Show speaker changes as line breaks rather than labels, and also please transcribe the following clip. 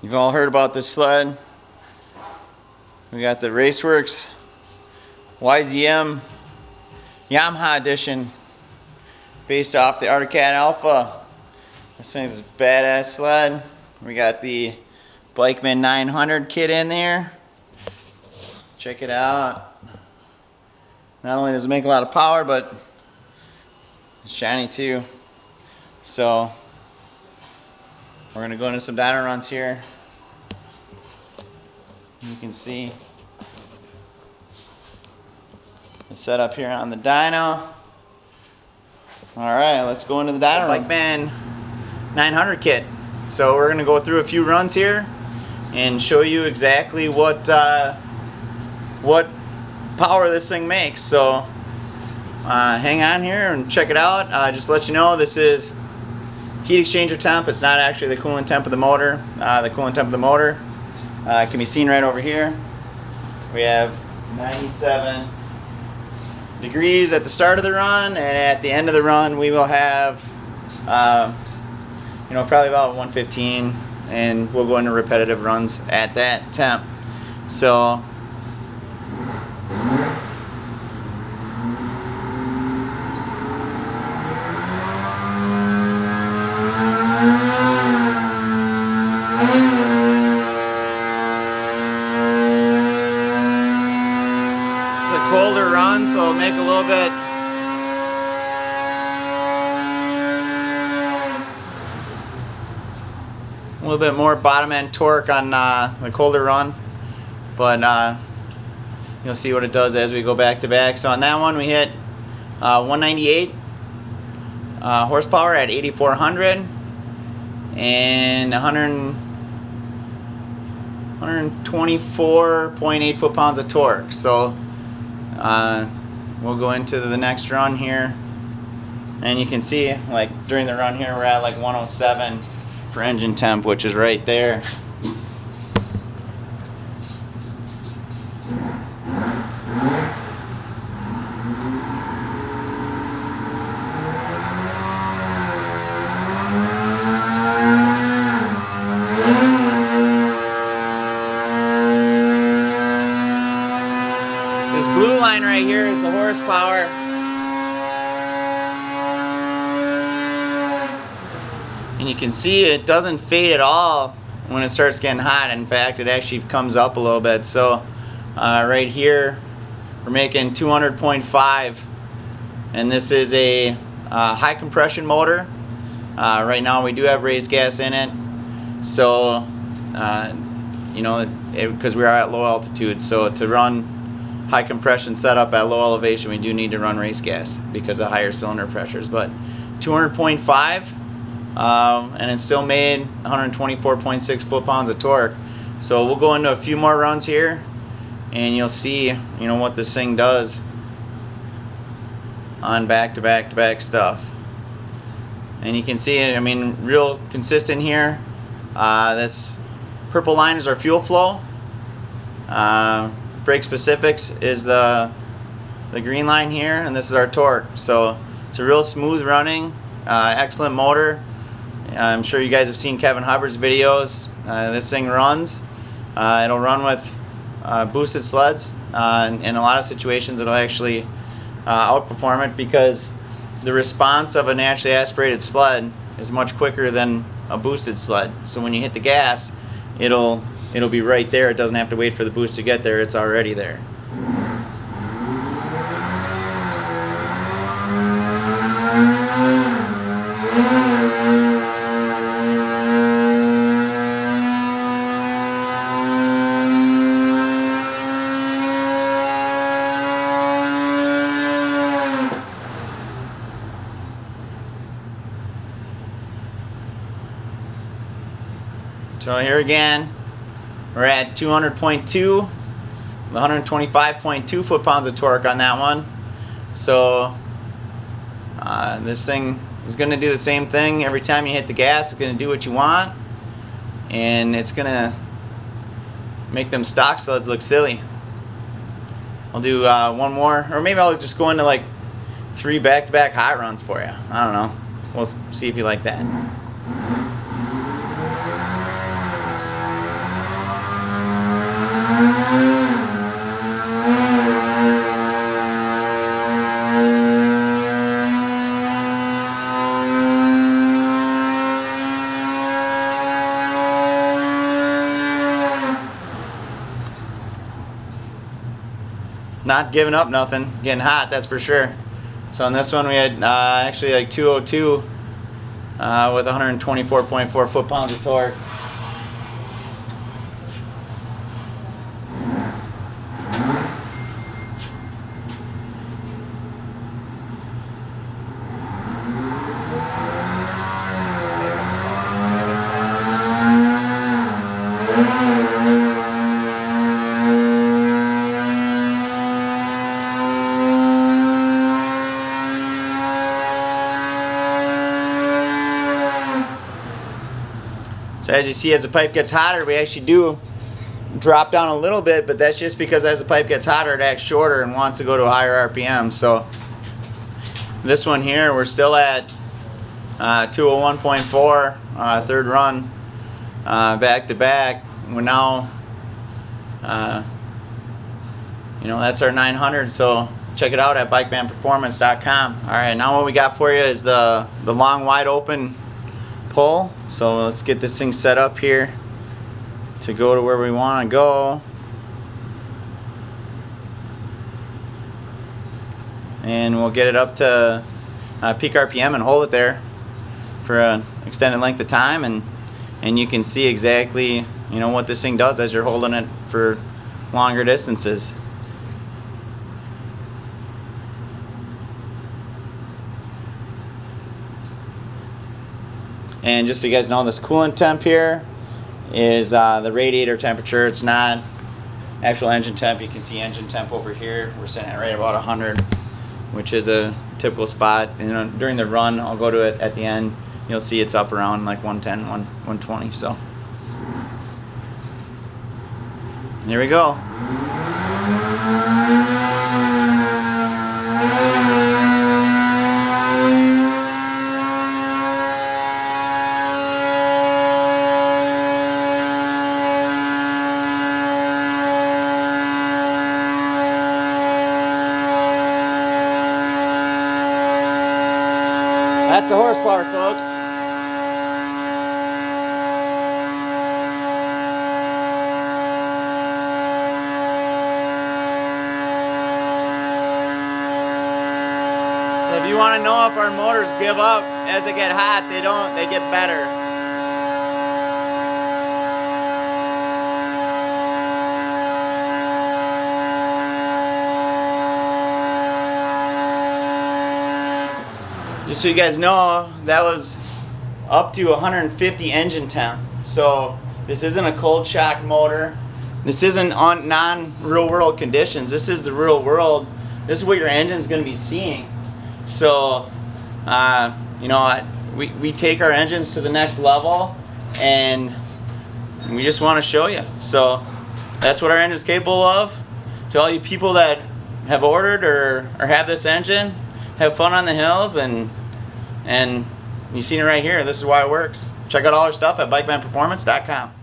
You've all heard about this sled. We got the Racewerx YZM YAMAHA edition based off the Arctic Cat Alpha. This thing's a badass sled. We got the Bikeman 900 kit in there. Check it out. Not only does it make a lot of power, but it's shiny too. So we're gonna go into some dyno runs here. You can see the setup here on the dyno. Alright, let's go into the dyno run. Bikeman 900 kit. So we're gonna go through a few runs here and show you exactly what power this thing makes. So hang on here and check it out. Just to let you know, this is heat exchanger temp. It's not actually the coolant temp of the motor. The coolant temp of the motor can be seen right over here. We have 97 degrees at the start of the run, and at the end of the run we will have probably about 115, and we'll go into repetitive runs at that temp. So colder run, so make a little bit more bottom end torque on the colder run, but you'll see what it does as we go back to back. So on that one we hit 198 horsepower at 8400 and 124.8 foot-pounds of torque. So we'll go into the next run here, and you can see, like, during the run here we're at like 107 for engine temp, which is right there. This blue line right here is the horsepower. And you can see it doesn't fade at all when it starts getting hot. In fact, it actually comes up a little bit. So right here we're making 200.5, and this is a high compression motor. Right now we do have raised gas in it, so because we are at low altitude, so to run high compression setup at low elevation we do need to run race gas because of higher cylinder pressures. But 200.5, and it still made 124.6 foot-pounds of torque. So we'll go into a few more runs here and you'll see what this thing does on back-to-back-to-back stuff. And you can see it, I mean, real consistent here. This purple line is our fuel flow. Brake specifics is the green line here, and this is our torque. So it's a real smooth running, excellent motor. I'm sure you guys have seen Kevin Hubbard's videos. This thing runs. It'll run with boosted sleds. In a lot of situations it'll actually outperform it because the response of a naturally aspirated sled is much quicker than a boosted sled. So when you hit the gas, it'll be right there. It doesn't have to wait for the boost to get there. It's already there. So here again, we're at 200.2, 125.2 foot-pounds of torque on that one. So this thing is going to do the same thing every time you hit the gas. It's going to do what you want, and it's going to make them stock sleds look silly. I'll do one more, or maybe I'll just go into like 3 back-to-back hot runs for you. I don't know. We'll see if you like that. not giving up nothing, getting hot, that's for sure. So on this one we had actually like 202 with 124.4 foot-pounds of torque. So as you see, as the pipe gets hotter, we actually do drop down a little bit, but that's just because as the pipe gets hotter, it acts shorter and wants to go to a higher RPM. So this one here, we're still at 201.4, third run, back to back. We're now, you know, that's our 900. So check it out at bikemanperformance.com. All right, now what we got for you is the long wide open pull. So let's get this thing set up here to go to where we want to go. And we'll get it up to peak RPM and hold it there for an extended length of time, and you can see exactly, you know, what this thing does as you're holding it for longer distances. And just so you guys know, this coolant temp here is the radiator temperature. It's not actual engine temp. You can see engine temp over here. We're sitting at right about 100, which is a typical spot. You know, during the run, I'll go to it at the end. You'll see it's up around like 110, 120. So here we go. That's the horsepower, folks. So if you want to know if our motors give up as they get hot, they don't, they get better. Just so you guys know, that was up to 150 engine temp. So this isn't a cold shock motor. This isn't on non-real world conditions. This is the real world. This is what your engine's going to be seeing. So, you know, we take our engines to the next level, and we just want to show you. So that's what our engine's capable of. To all you people that have ordered or have this engine, have fun on the hills, and you've seen it right here. This is why it works. Check out all our stuff at bikemanperformance.com.